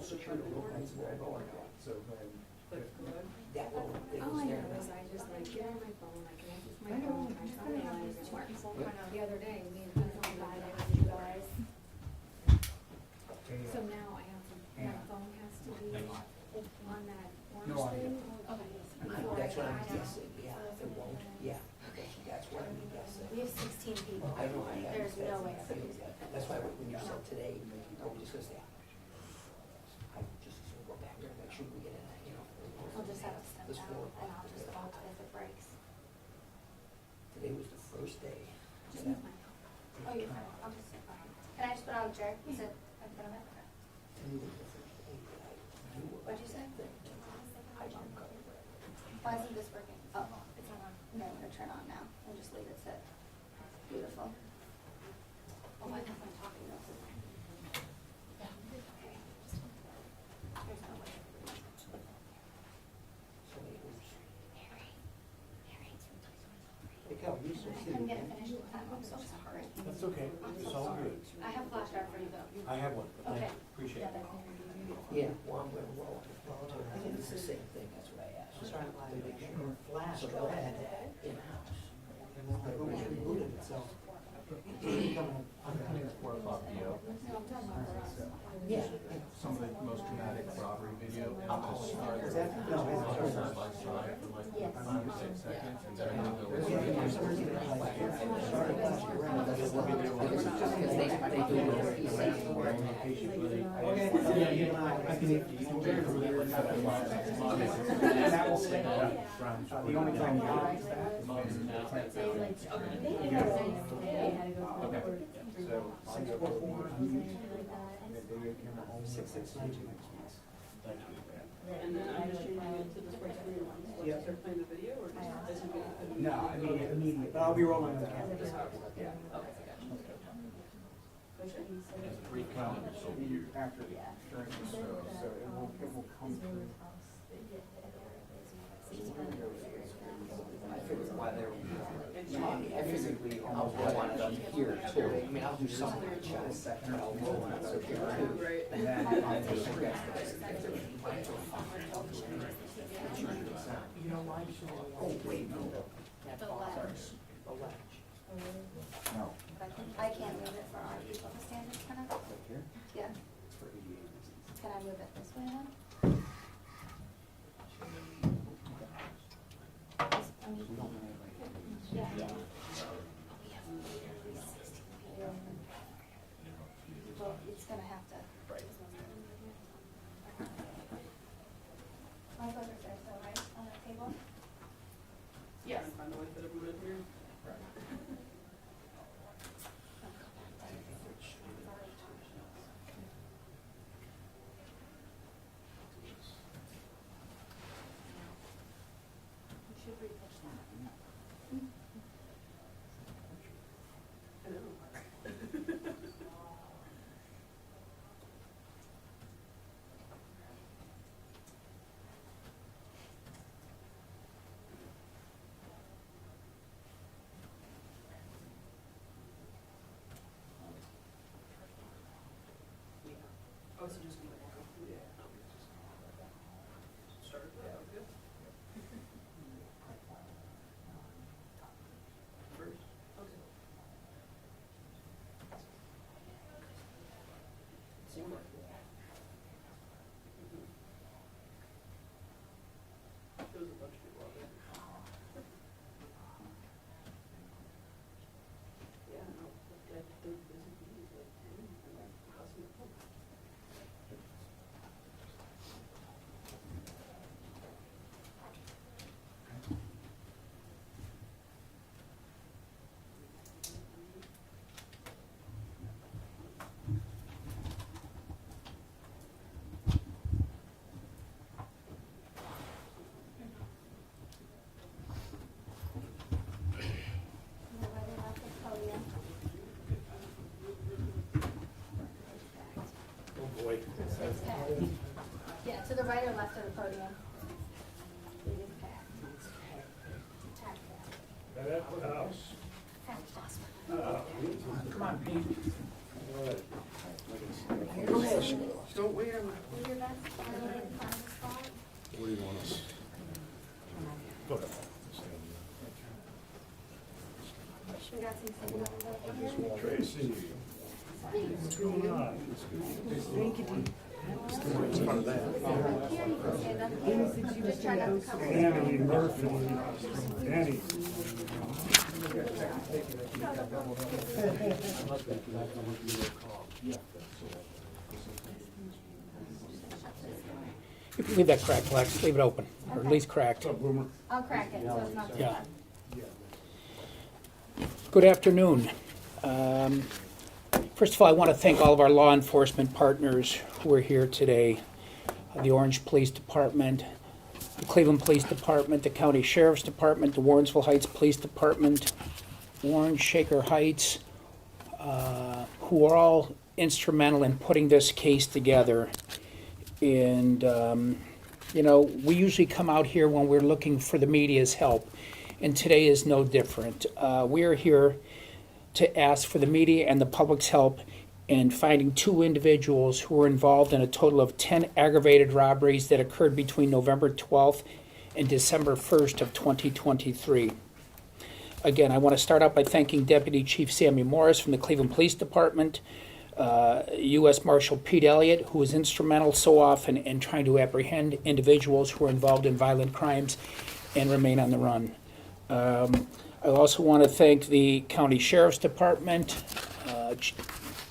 all secure to look like it's all going on. So then, That will, it All was I there. know is I just like get on my phone, I connect with my phone, I try to analyze it. The other day, me and Meehan on Friday with you guys. So now I have to, my phone has to be on that orange thing. That's what I'm guessing, yeah, it won't, yeah, that's what I'm guessing. We have 16 people. I know, I There's no way. That's why when you said today, I was just gonna say, I just go back there, make sure we get in, you know. I'll just have it sent This out floor. and I'll just bolt it if it breaks. Today was the first day. Just move my phone. Oh, you're fine. I'll just sit behind. Can I just put it on the chair? Is it in front of it? Okay. Today was the first day that I knew. What'd you say? I don't go. Why isn't this working? Oh, it's not on. No, I'm gonna turn on now and just leave it sit. Beautiful. Oh, I think I'm talking about this. Yeah. Okay. There's no way. So it was. I'm getting finished with time. I'm so sorry. that's okay, it's all good. I have flash drive for you though. I have one, Okay. appreciate it. Yeah, well, I'm gonna roll it. It's the same thing, that's what I asked. To make sure. Flash So they'll drive. have that in-house. But it was rebooted itself. I'm cutting at 4 o'clock video. Yeah. Some of the most dramatic robbery video. I'll just start Is that, no, it's side by side for like 5 or 6 seconds and then I'll go. That will stay up. The only time So, 669. thank you. And then I'm just changing it to the spray screen one, so Yeah. I start playing the video or just doesn't get. No, I mean, immediate, but I'll be rolling on the camera. This is how it works. Yeah. Okay, gotcha. Push it. It's 3 count, so you. After, during the show, so it will come through. I figured why they're, I figured I'll roll on it up here too. I mean, I'll do something to check a second, but I'll roll on it up here too. Right. And then I'll just forget that if they're inclined to you know why? Oh, wait, no. The ledge. The ledge. No. I can't move it for our people standards, kind of? Here? Yeah. It's for 88 reasons. Can I move it this way then? We don't know anybody. Yeah. Well, it's gonna have to. My photos are so right on the table. Yeah, I'm trying to wait for everyone in here. We should retouch that. I know. Oh, so just gonna walk up? Yeah. Start it, yeah, good. First? Okay. Seemed like it. There was a bunch of people out there. Yeah, no, they're busy bees, like, and like, hustling. Nobody left the podium. Oh, boy. It's packed. Yeah, to the right or left of the podium. It is packed. Packed. That house. Packed. Come on, Pete. Don't wait on Do your best to find a spot. Where do you want us? Go ahead. We got some signal over here. Tracy. What's going on? It's part of that. Here, you can stand up. Just try not to come. Annie Murphy, Danny. You can leave that cracked, Lex, leave it open, or at least cracked. I'll crack it, so it's not too Yeah. bad. Good afternoon. First of all, I want to thank all of our law enforcement partners who are here today. The Orange Police Department, the Cleveland Police Department, the County Sheriff's Department, the Warrensville Heights Police Department, Orange, Shaker Heights, who are all instrumental in putting this case together. And, you know, we usually come out here when we're looking for the media's help, and today is no different. We are here to ask for the media and the public's help in finding two individuals who were involved in a total of 10 aggravated robberies that occurred between November 12th and December 1st of 2023. Again, I want to start out by thanking Deputy Chief Sammy Morris from the Cleveland Police Department, U.S. Marshal Pete Elliott, who was instrumental so often in trying to apprehend individuals who are involved in violent crimes and remain on the run. I also want to thank the County Sheriff's Department,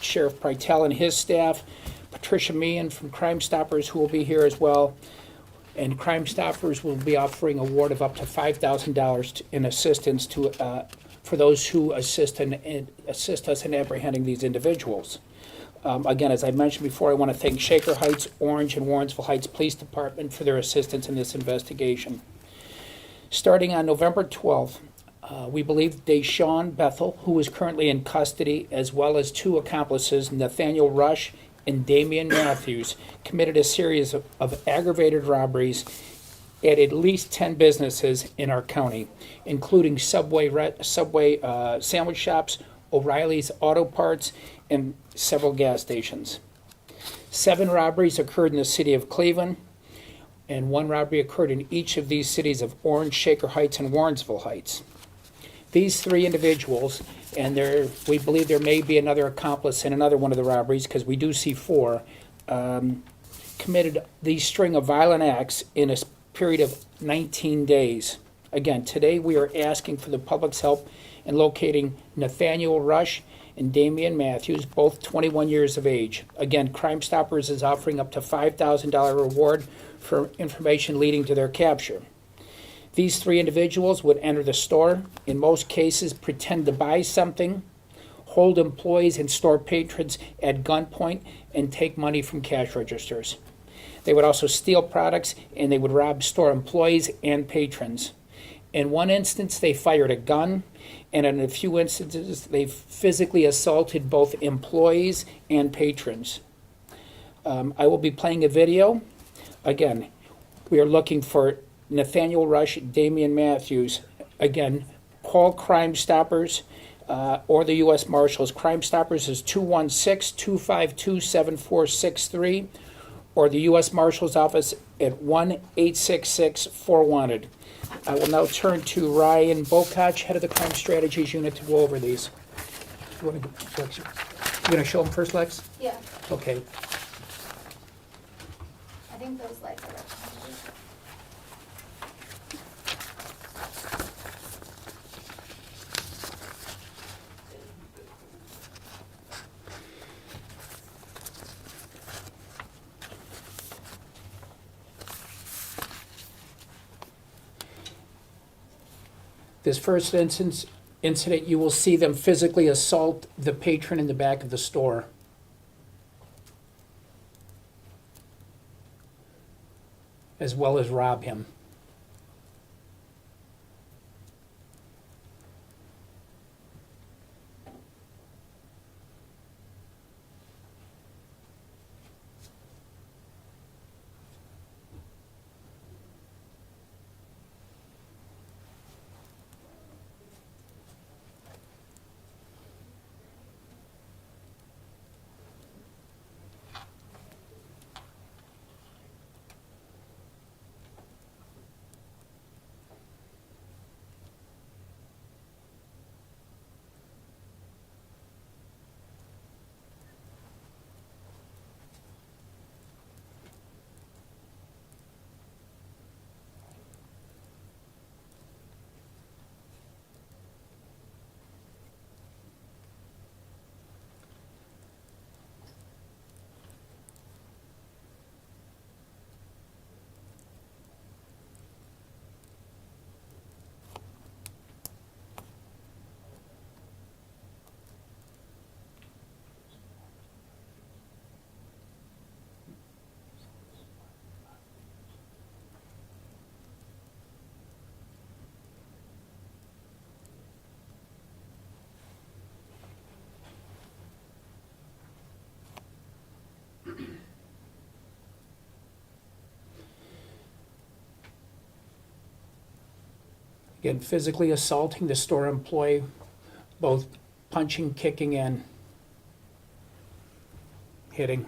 Sheriff Prytel and his staff, Patricia Meehan from Crime Stoppers, who will be here as well. And Crime Stoppers will be offering a award of up to $5,000 in assistance to for those who assist us in apprehending these individuals. Again, as I mentioned before, I want to thank Shaker Heights, Orange, and Warrensville Heights Police Department for their assistance in this investigation. Starting on November 12th, we believe Deshaun Bethel, who is currently in custody, as well as two accomplices, Nathaniel Rush and Damian Matthews, committed a series of aggravated robberies at least 10 businesses in our county, including Subway sandwich shops, O'Reilly's Auto Parts, and several gas stations. 7 robberies occurred in the city of Cleveland, and 1 robbery occurred in each of these cities of Orange, Shaker Heights, and Warrensville Heights. These 3 individuals, and we believe there may be another accomplice in another one of the robberies, because we do see 4, committed these string of violent acts in a period of 19 days. Again, today we are asking for the public's help in locating Nathaniel Rush and Damian Matthews, both 21 years of age. Again, Crime Stoppers is offering up to $5,000 reward for information leading to their capture. These 3 individuals would enter the store, in most cases pretend to buy something, hold employees and store patrons at gunpoint, and take money from cash registers. They would also steal products, and they would rob store employees and patrons. In one instance, they fired a gun, and in a few instances, they physically assaulted both employees and patrons. I will be playing a video. Again, we are looking for Nathaniel Rush, Damian Matthews. Again, call Crime Stoppers or the U.S. Marshals. Crime Stoppers is 216-252-7463, or the U.S. Marshals Office at 1-866-4wanted. I will now turn to Ryan Bokoch, head of the Crime Strategies Unit, to go over these. You want to, Lex, you going to show them first, Lex? Yeah, Okay. I think those lights are up. This first incident, you will see them physically assault the patron in the back of the store. As well as rob him. Again, physically assaulting the store employee, both punching, kicking, and hitting.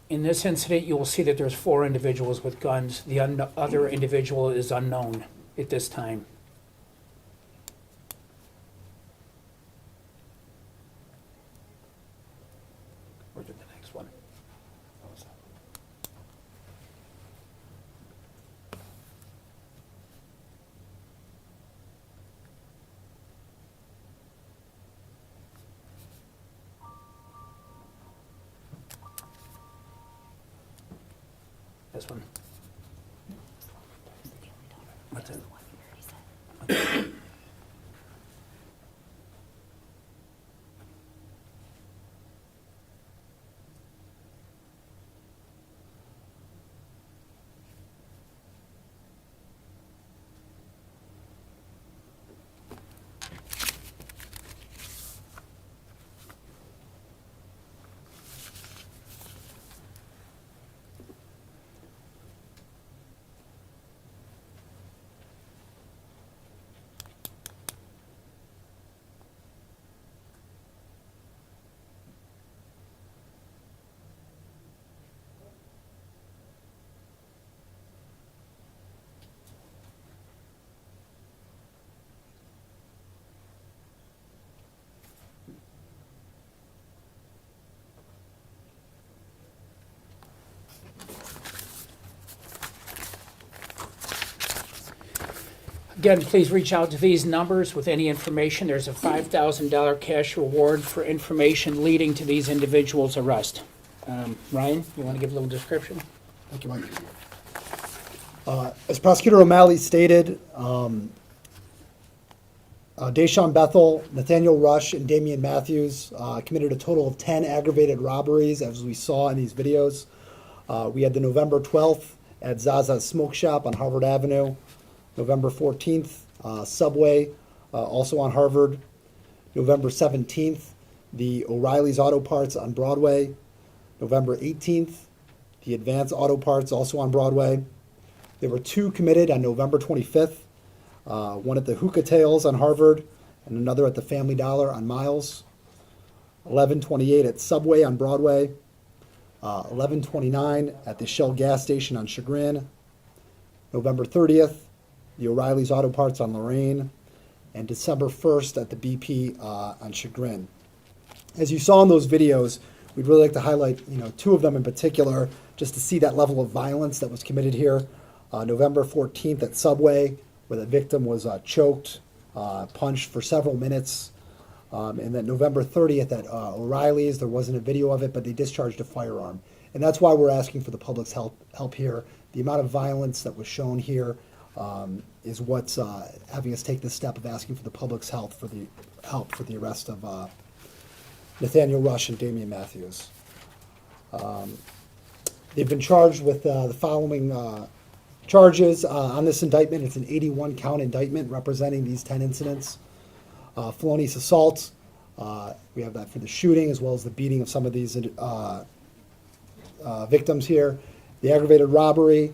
In this incident, you will see that there's 4 individuals with guns. The other individual is unknown at this time. Where's the next one? This one. What's it? Again, please reach out to these numbers with any information. There's a $5,000 cash reward for information leading to these individuals' arrest. Ryan, you want to give a little description? Thank you, Mike. As Prosecutor O'Malley stated, Deshaun Bethel, Nathaniel Rush, and Damian Matthews committed a total of 10 aggravated robberies, as we saw in these videos. We had the November 12th at Zaza's Smoke Shop on Harvard Avenue. November 14th, Subway, also on Harvard. November 17th, the O'Reilly's Auto Parts on Broadway. November 18th, the Advance Auto Parts, also on Broadway. There were 2 committed on November 25th, one at the Hookah Tails on Harvard and another at the Family Dollar on Miles. 11:28 at Subway on Broadway. 11:29 at the Shell gas station on Chagrin. November 30th, the O'Reilly's Auto Parts on Lorraine, and December 1st at the BP on Chagrin. As you saw in those videos, we'd really like to highlight 2 of them in particular, just to see that level of violence that was committed here. November 14th at Subway, where the victim was choked, punched for several minutes. And then November 30th at O'Reilly's, there wasn't a video of it, but they discharged a firearm. And that's why we're asking for the public's help here. The amount of violence that was shown here is what's having us take this step of asking for the public's help for the arrest of Nathaniel Rush and Damian Matthews. They've been charged with the following charges on this indictment. It's an 81 count indictment representing these 10 incidents. Felonious assault. We have that for the shooting as well as the beating of some of these victims here. The aggravated robbery,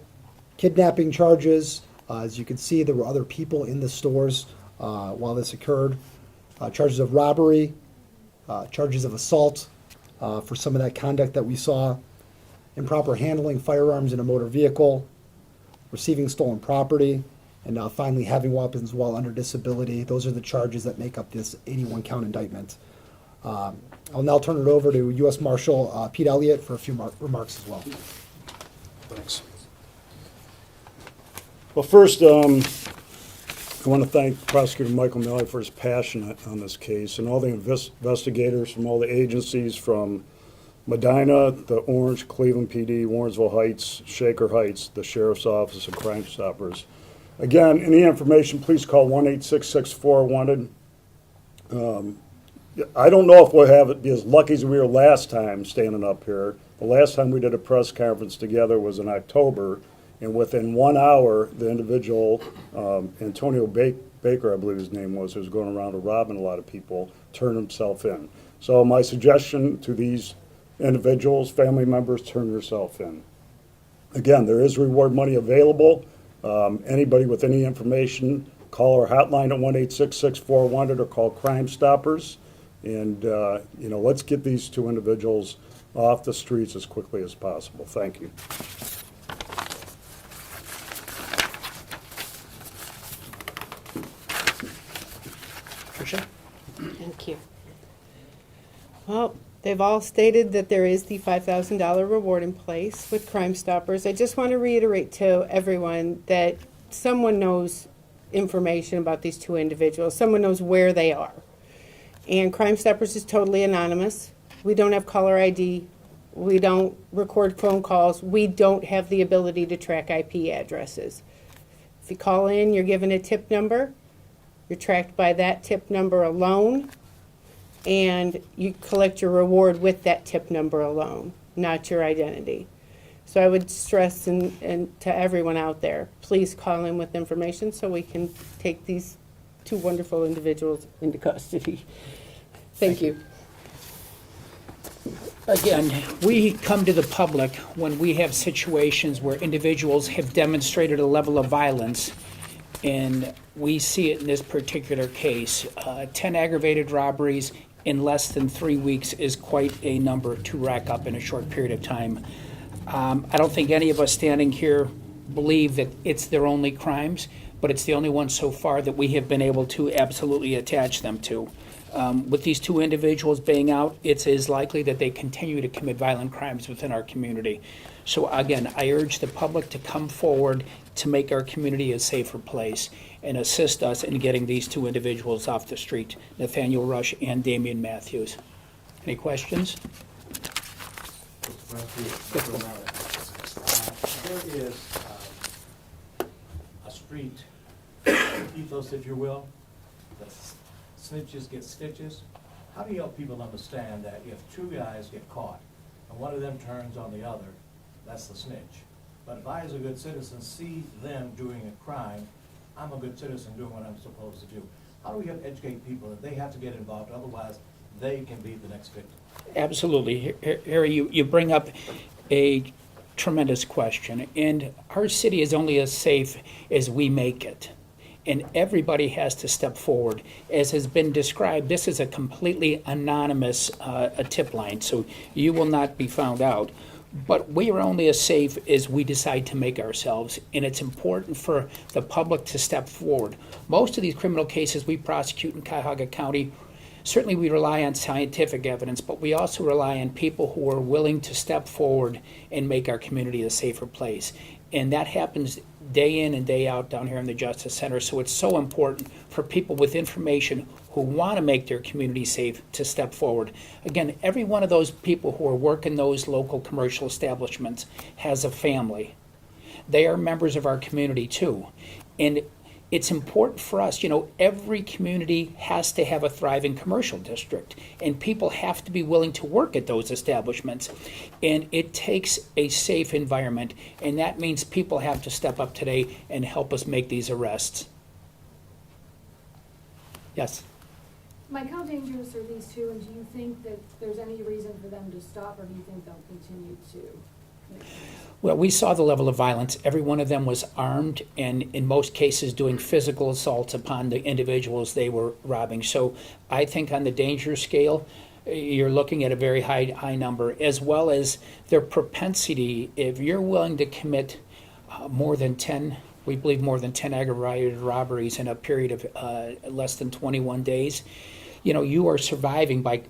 kidnapping charges. As you can see, there were other people in the stores while this occurred. Charges of robbery, charges of assault for some of that conduct that we saw. Improper handling firearms in a motor vehicle, receiving stolen property, and finally having weapons while under disability. Those are the charges that make up this 81-count indictment. I'll now turn it over to U.S. Marshal Pete Elliott for a few remarks as well. Thanks. Well, first, I want to thank Prosecutor Michael Milley for his passion on this case, and all the investigators from all the agencies from Medina, the Orange, Cleveland PD, Warrensville Heights, Shaker Heights, the Sheriff's Office, and Crime Stoppers. Again, any information, please call 1-866-4-WANTED. I don't know if we'll have it be as lucky as we were last time standing up here. The last time we did a press conference together was in October, and within 1 hour, the individual, Antonio Baker, I believe his name was, who was going around robbing a lot of people, turned himself in. So my suggestion to these individuals, family members, turn yourself in. Again, there is reward money available. Anybody with any information, call our hotline at 1-866-4-WANTED or call Crime Stoppers. And, let's get these two individuals off the streets as quickly as possible. Thank you. Patricia? Thank you. Well, they've all stated that there is the $5,000 reward in place with Crime Stoppers. I just want to reiterate to everyone that someone knows information about these two individuals. Someone knows where they are. And Crime Stoppers is totally anonymous. We don't have caller ID. We don't record phone calls. We don't have the ability to track IP addresses. If you call in, you're given a tip number. You're tracked by that tip number alone. And you collect your reward with that tip number alone, not your identity. So I would stress and to everyone out there, please call in with information so we can take these two wonderful individuals into custody. Thank you. Again, we come to the public when we have situations where individuals have demonstrated a level of violence, and we see it in this particular case. 10 aggravated robberies in less than 3 weeks is quite a number to rack up in a short period of time. I don't think any of us standing here believe that it's their only crimes, but it's the only one so far that we have been able to absolutely attach them to. With these two individuals being out, it's as likely that they continue to commit violent crimes within our community. So again, I urge the public to come forward to make our community a safer place and assist us in getting these two individuals off the street, Nathaniel Rush and Damian Matthews. Any questions? There is a street ethos, if you will, that snitches get stitches. How do you help people understand that if two guys get caught and one of them turns on the other, that's the snitch? But if I, as a good citizen, see them doing a crime, I'm a good citizen doing what I'm supposed to do. How do we help educate people that they have to get involved, otherwise they can be the next victim? Absolutely. Harry, you bring up a tremendous question. And our city is only as safe as we make it. And everybody has to step forward. As has been described, this is a completely anonymous a tip line, so you will not be found out. But we are only as safe as we decide to make ourselves, and it's important for the public to step forward. Most of these criminal cases we prosecute in Cuyahoga County, certainly we rely on scientific evidence, but we also rely on people who are willing to step forward and make our community a safer place. And that happens day in and day out down here in the Justice Center. So it's so important for people with information who want to make their community safe to step forward. Again, every one of those people who are working those local commercial establishments has a family. They are members of our community too. And it's important for us, every community has to have a thriving commercial district, and people have to be willing to work at those establishments. And it takes a safe environment, and that means people have to step up today and help us make these arrests. Yes? Mike, how dangerous are these two, and do you think that there's any reason for them to stop, or do you think they'll continue to Well, we saw the level of violence. Every one of them was armed and in most cases doing physical assaults upon the individuals they were robbing. So I think on the danger scale, you're looking at a very high number, as well as their propensity. If you're willing to commit more than 10, we believe more than 10 aggravated robberies in a period of less than 21 days, you are surviving by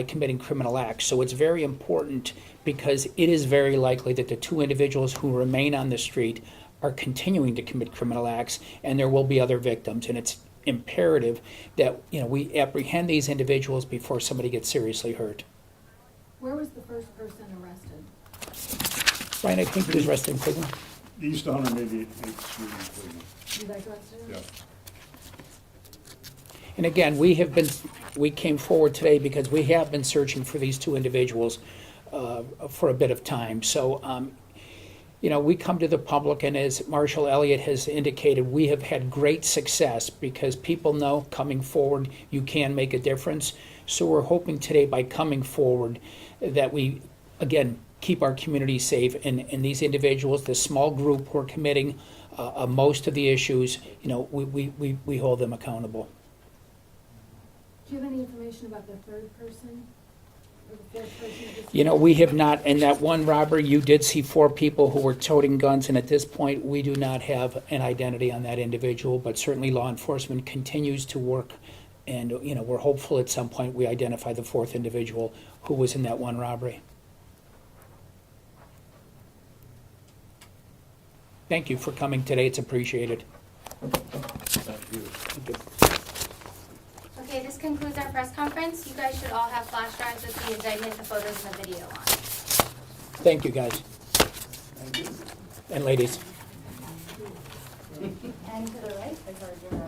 committing criminal acts. So it's very important because it is very likely that the two individuals who remain on the street are continuing to commit criminal acts, and there will be other victims. And it's imperative that we apprehend these individuals before somebody gets seriously hurt. Where was the first person arrested? Ryan, I think he was arrested in Cleveland. East 188th Street in Cleveland. You guys arrested him? Yeah. And again, we came forward today because we have been searching for these two individuals for a bit of time. So, we come to the public, and as Marshal Elliott has indicated, we have had great success because people know coming forward you can make a difference. So we're hoping today by coming forward that we, again, keep our community safe. And these individuals, this small group who are committing most of the issues, we hold them accountable. Do you have any information about the third person? Or the fourth person? We have not. In that one robbery, you did see 4 people who were toting guns, and at this point, we do not have an identity on that individual, but certainly law enforcement continues to work, and, we're hopeful at some point we identify the 4th individual who was in that one robbery. Thank you for coming today. It's appreciated. Thank you. Okay, this concludes our press conference. You guys should all have flash drives with the indictment, the photos, and the video on. Thank you, guys. And ladies. And to the right, I heard your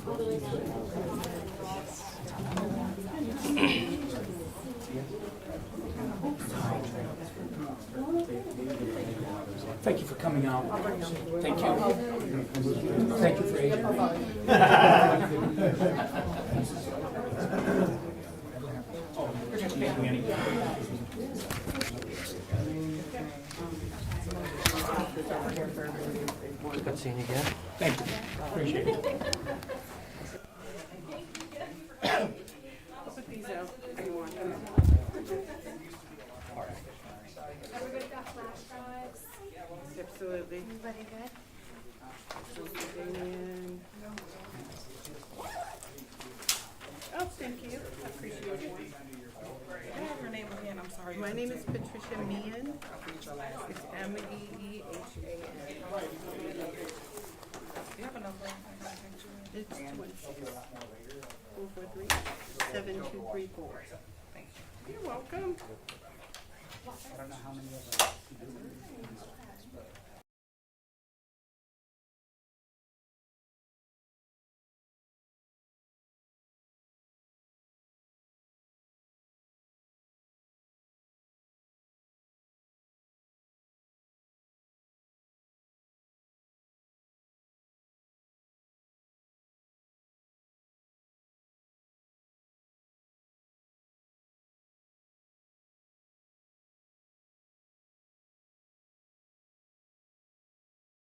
all the way Thank you for coming out. Thank you. Thank you for aging. Good seeing you again. Thank you. Appreciate it. Everybody got flash drives? Absolutely. Everybody good? Oh, thank you. I appreciate it. I have your name again. I'm sorry. My name is Patricia Meehan. It's Meehan. Do you have a number? It's 26-443-7234. Thank you. You're welcome. I don't know how many of us.